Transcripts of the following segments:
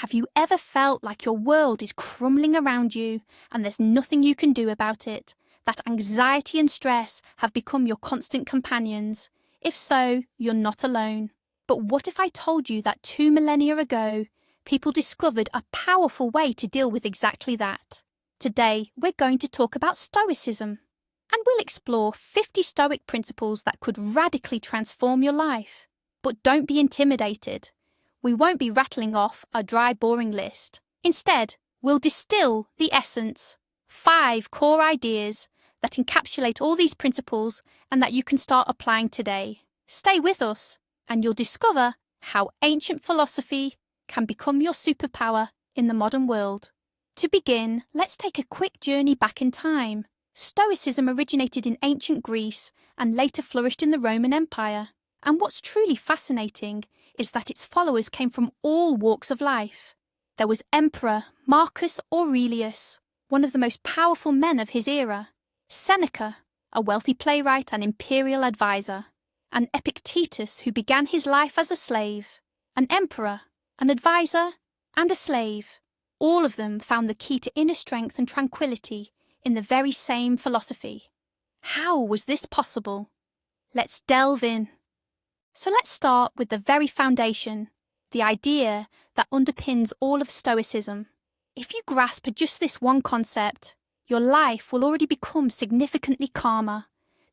Have you ever felt like your world is crumbling around you and there's nothing you can do about it? That anxiety and stress have become your constant companions? If so, you're not alone. But what if I told you that 2 millennia ago, people discovered a powerful way to deal with exactly that? Today, we're going to talk about Stoicism, and we'll explore 50 Stoic principles that could radically transform your life. But don't be intimidated. We won't be rattling off a dry, boring list. Instead, we'll distill the essence, 5 core ideas that encapsulate all these principles and that you can start applying today. Stay with us, and you'll discover how ancient philosophy can become your superpower in the modern world. To begin, let's take a quick journey back in time. Stoicism originated in ancient Greece and later flourished in the Roman Empire. And what's truly fascinating is that its followers came from all walks of life. There was Emperor Marcus Aurelius, one of the most powerful men of his era, Seneca, a wealthy playwright and imperial advisor, and Epictetus, who began his life as a slave, an emperor, an advisor, and a slave. All of them found the key to inner strength and tranquility in the very same philosophy. How was this possible? Let's delve in. So let's start with the very foundation, the idea that underpins all of Stoicism. If you grasp just this one concept, your life will already become significantly calmer.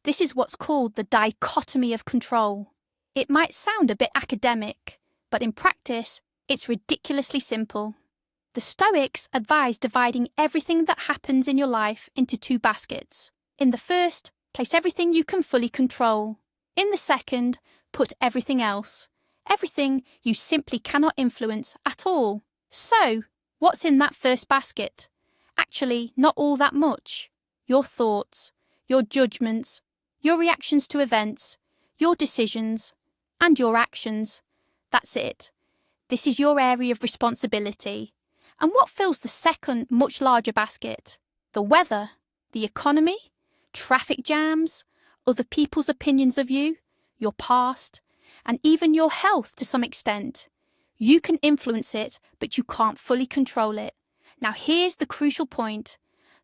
This is what's called the Dichotomy of Control. It might sound a bit academic, but in practice, it's ridiculously simple. The Stoics advise dividing everything that happens in your life into 2 baskets. In the first, place everything you can fully control. In the second, put everything else. Everything you simply cannot influence at all. So, what's in that first basket? Actually, not all that much. Your thoughts, your judgments, your reactions to events, your decisions, and your actions. That's it. This is your area of responsibility. And what fills the second, much larger basket? The weather, the economy, traffic jams, other people's opinions of you, your past, and even your health to some extent. You can influence it, but you can't fully control it. Now here's the crucial point.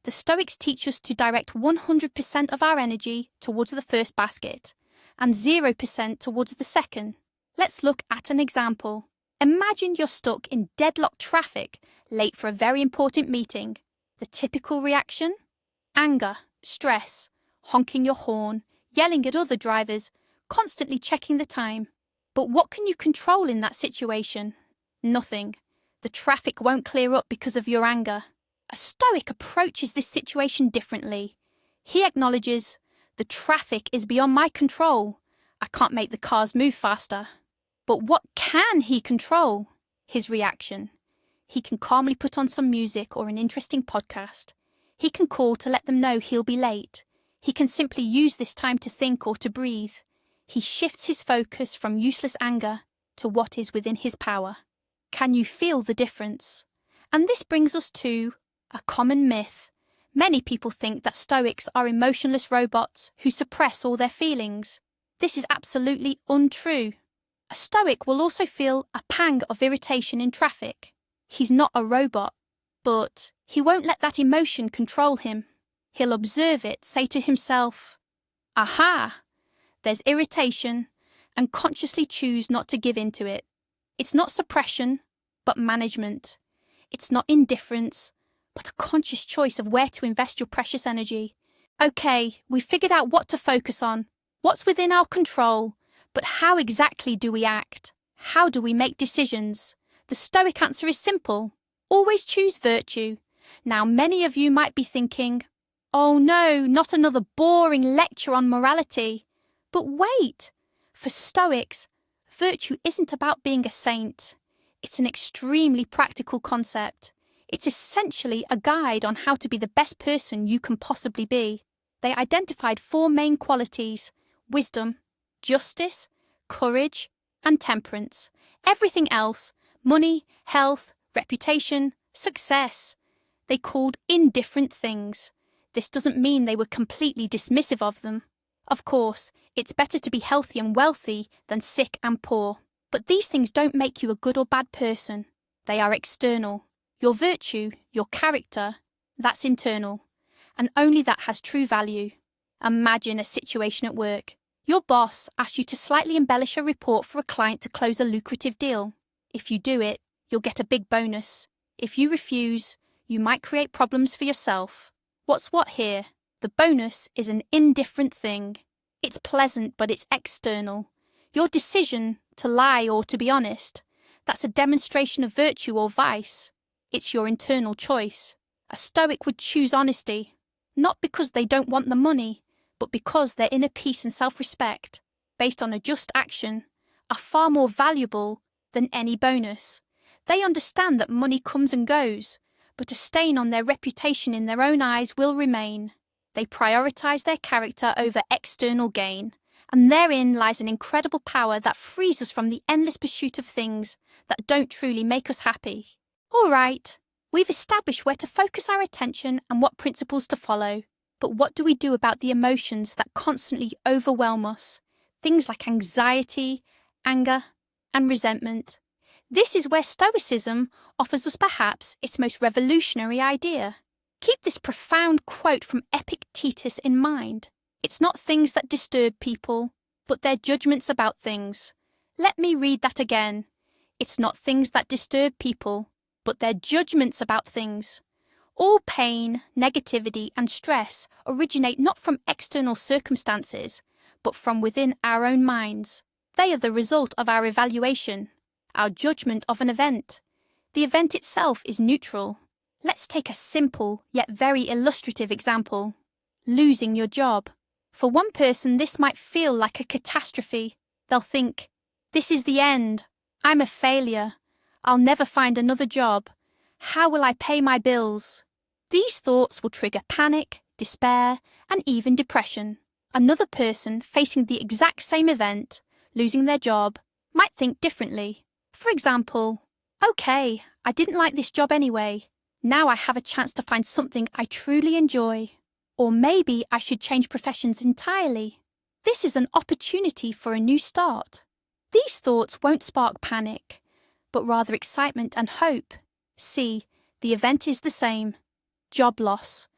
The Stoics teach us to direct 100% of our energy towards the first basket, and 0% towards the second. Let's look at an example. Imagine you're stuck in deadlocked traffic, late for a very important meeting. The typical reaction? Anger, stress, honking your horn, yelling at other drivers, constantly checking the time. But what can you control in that situation? Nothing. The traffic won't clear up because of your anger. A Stoic approaches this situation differently. He acknowledges, the traffic is beyond my control. I can't make the cars move faster. But what can he control? His reaction. He can calmly put on some music or an interesting podcast. He can call to let them know he'll be late. He can simply use this time to think or to breathe. He shifts his focus from useless anger to what is within his power. Can you feel the difference? And this brings us to a common myth. Many people think that Stoics are emotionless robots who suppress all their feelings. This is absolutely untrue. A Stoic will also feel a pang of irritation in traffic. He's not a robot, but he won't let that emotion control him. He'll observe it, say to himself, "Aha! There's irritation," and consciously choose not to give in to it. It's not suppression, but management. It's not indifference, but a conscious choice of where to invest your precious energy. Okay, we've figured out what to focus on, what's within our control, but how exactly do we act? How do we make decisions? The Stoic answer is simple. Always choose virtue. Now, many of you might be thinking, oh no, not another boring lecture on morality. But wait, for Stoics, virtue isn't about being a saint. It's an extremely practical concept. It's essentially a guide on how to be the best person you can possibly be. They identified 4 main qualities: wisdom, justice, courage, and temperance. Everything else, money, health, reputation, success, they called indifferent things. This doesn't mean they were completely dismissive of them. Of course, it's better to be healthy and wealthy than sick and poor. But these things don't make you a good or bad person. they are external. Your virtue, your character, that's internal. And only that has true value. Imagine a situation at work. Your boss asks you to slightly embellish a report for a client to close a lucrative deal. If you do it, you'll get a big bonus. If you refuse, you might create problems for yourself. What's what here? The bonus is an indifferent thing. It's pleasant, but it's external. Your decision to lie or to be honest, that's a demonstration of virtue or vice. It's your internal choice. A Stoic would choose honesty, not because they don't want the money, but because their inner peace and self-respect, based on a just action, are far more valuable than any bonus. They understand that money comes and goes, but a stain on their reputation in their own eyes will remain. They prioritize their character over external gain, and therein lies an incredible power that frees us from the endless pursuit of things that don't truly make us happy. All right, we've established where to focus our attention and what principles to follow. But what do we do about the emotions that constantly overwhelm us? Things like anxiety, anger, and resentment. This is where Stoicism offers us perhaps its most revolutionary idea. Keep this profound quote from Epictetus in mind. It's not things that disturb people, but their judgments about things. Let me read that again. It's not things that disturb people, but their judgments about things. All pain, negativity, and stress originate not from external circumstances, but from within our own minds. They are the result of our evaluation, our judgment of an event. The event itself is neutral. Let's take a simple yet very illustrative example. Losing your job. For one person, this might feel like a catastrophe. They'll think, "This is the end. I'm a failure. I'll never find another job. How will I pay my bills?" These thoughts will trigger panic, despair, and even depression. Another person facing the exact same event, losing their job, might think differently. For example, "Okay, I didn't like this job anyway. Now I have a chance to find something I truly enjoy. Or maybe I should change professions entirely. This is an opportunity for a new start." These thoughts won't spark panic, but rather excitement and hope. See, the event is the same. Job loss.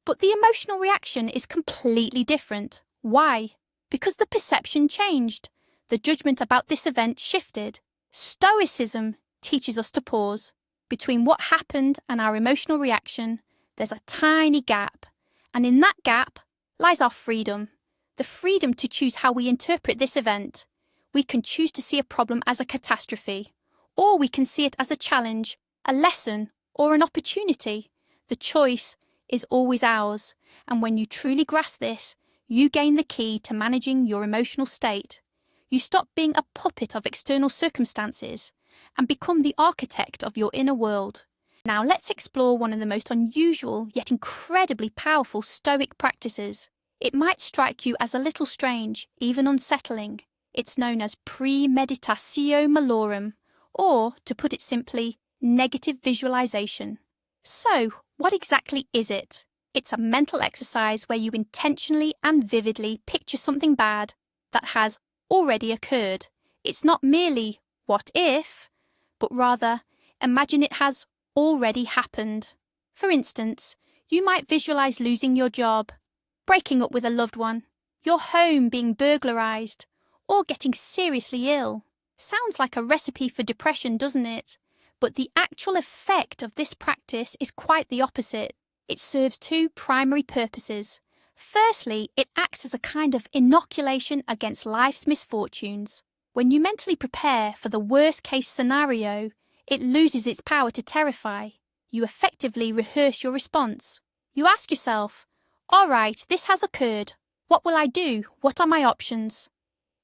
But the emotional reaction is completely different. Why? Because the perception changed. The judgment about this event shifted. Stoicism teaches us to pause. Between what happened and our emotional reaction, there's a tiny gap. And in that gap lies our freedom. The freedom to choose how we interpret this event. We can choose to see a problem as a catastrophe, or we can see it as a challenge, a lesson, or an opportunity. The choice is always ours, and when you truly grasp this, you gain the key to managing your emotional state. You stop being a puppet of external circumstances and become the architect of your inner world. Now let's explore one of the most unusual yet incredibly powerful Stoic practices. It might strike you as a little strange, even unsettling. It's known as premeditatio malorum, or, to put it simply, negative visualization. So, what exactly is it? It's a mental exercise where you intentionally and vividly picture something bad that has already occurred. It's not merely what if, but rather imagine it has already happened. For instance, you might visualize losing your job, breaking up with a loved one, your home being burglarized, or getting seriously ill. Sounds like a recipe for depression, doesn't it? But the actual effect of this practice is quite the opposite. It serves two primary purposes. Firstly, it acts as a kind of inoculation against life's misfortunes. When you mentally prepare for the worst-case scenario, it loses its power to terrify. You effectively rehearse your response. You ask yourself, "All right, this has occurred. What will I do? What are my options?"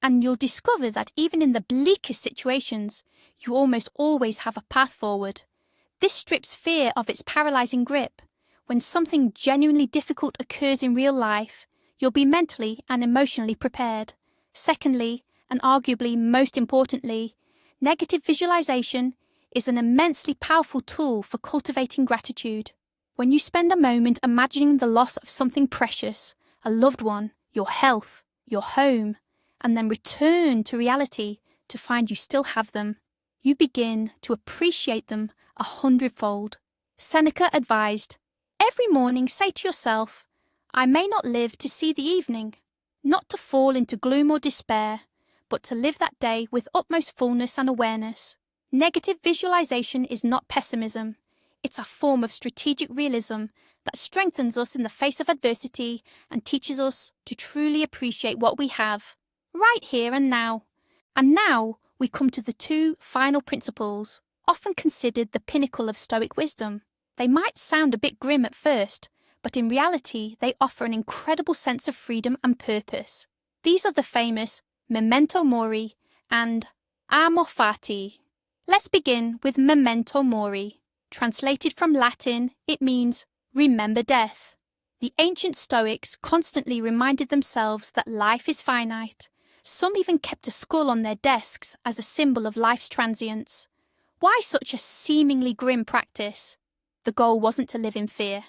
And you'll discover that even in the bleakest situations, you almost always have a path forward. This strips fear of its paralyzing grip. When something genuinely difficult occurs in real life, you'll be mentally and emotionally prepared. Secondly, and arguably most importantly, negative visualization is an immensely powerful tool for cultivating gratitude. When you spend a moment imagining the loss of something precious, a loved one, your health, your home, and then return to reality to find you still have them, you begin to appreciate them 100-fold. Seneca advised, "Every morning say to yourself, I may not live to see the evening, not to fall into gloom or despair, but to live that day with utmost fullness and awareness." Negative visualization is not pessimism. It's a form of strategic realism that strengthens us in the face of adversity and teaches us to truly appreciate what we have, right here and now. And now we come to the two final principles, often considered the pinnacle of Stoic wisdom. They might sound a bit grim at first, but in reality they offer an incredible sense of freedom and purpose. These are the famous memento mori and amor fati. Let's begin with memento mori. Translated from Latin, it means remember death. The ancient Stoics constantly reminded themselves that life is finite. Some even kept a skull on their desks as a symbol of life's transience. Why such a seemingly grim practice? The goal wasn't to live in fear.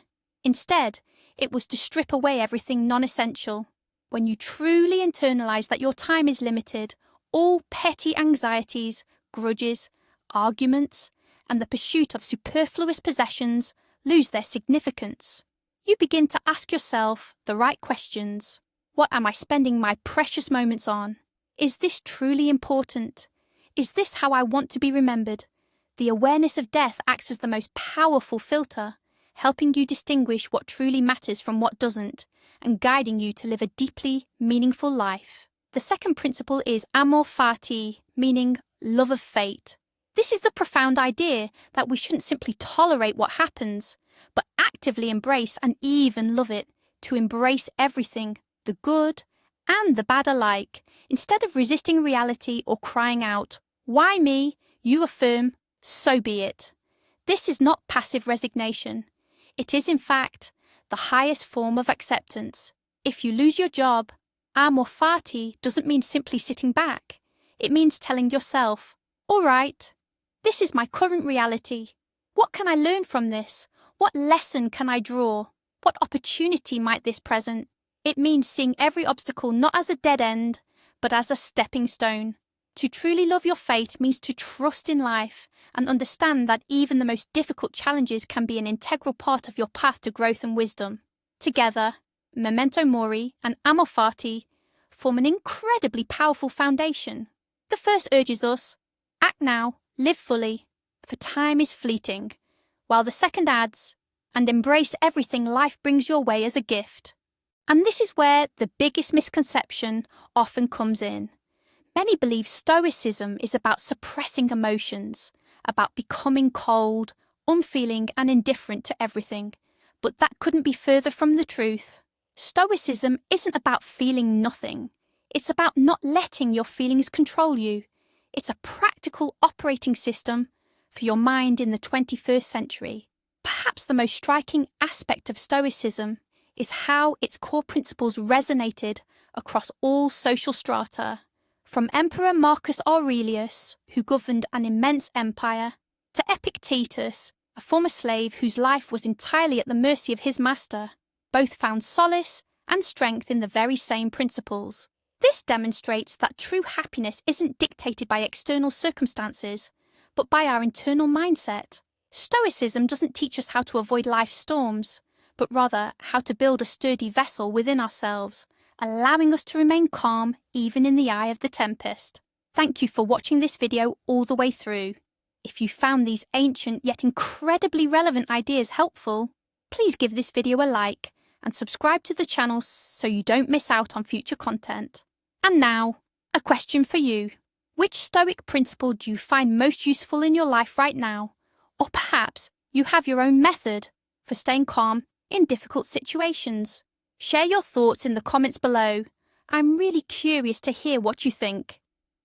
Instead, it was to strip away everything non-essential. When you truly internalize that your time is limited, all petty anxieties, grudges, arguments, and the pursuit of superfluous possessions lose their significance. You begin to ask yourself the right questions. What am I spending my precious moments on? Is this truly important? Is this how I want to be remembered? The awareness of death acts as the most powerful filter, helping you distinguish what truly matters from what doesn't, and guiding you to live a deeply meaningful life. The second principle is amor fati, meaning love of fate. This is the profound idea that we shouldn't simply tolerate what happens, but actively embrace and even love it, to embrace everything, the good and the bad alike. Instead of resisting reality or crying out, "Why me?" you affirm, "So be it." This is not passive resignation. It is, in fact, the highest form of acceptance. If you lose your job, amor fati doesn't mean simply sitting back. It means telling yourself, "All right, this is my current reality. What can I learn from this? What lesson can I draw? What opportunity might this present?" It means seeing every obstacle not as a dead end, but as a stepping stone. To truly love your fate means to trust in life and understand that even the most difficult challenges can be an integral part of your path to growth and wisdom. Together, memento mori and amor fati form an incredibly powerful foundation. The first urges us, act now, live fully, for time is fleeting, while the second adds, and embrace everything life brings your way as a gift. And this is where the biggest misconception often comes in. Many believe Stoicism is about suppressing emotions, about becoming cold, unfeeling and indifferent to everything, but that couldn't be further from the truth. Stoicism isn't about feeling nothing. It's about not letting your feelings control you. It's a practical operating system for your mind in the 21st century. Perhaps the most striking aspect of Stoicism is how its core principles resonated across all social strata. From Emperor Marcus Aurelius, who governed an immense empire, to Epictetus, a former slave whose life was entirely at the mercy of his master, both found solace and strength in the very same principles. This demonstrates that true happiness isn't dictated by external circumstances, but by our internal mindset. Stoicism doesn't teach us how to avoid life's storms, but rather how to build a sturdy vessel within ourselves, allowing us to remain calm even in the eye of the tempest. Thank you for watching this video all the way through. If you found these ancient yet incredibly relevant ideas helpful, please give this video a like and subscribe to the channel so you don't miss out on future content. And now, a question for you. Which Stoic principle do you find most useful in your life right now? Or perhaps you have your own method for staying calm in difficult situations? Share your thoughts in the comments below. I'm really curious to hear what you think.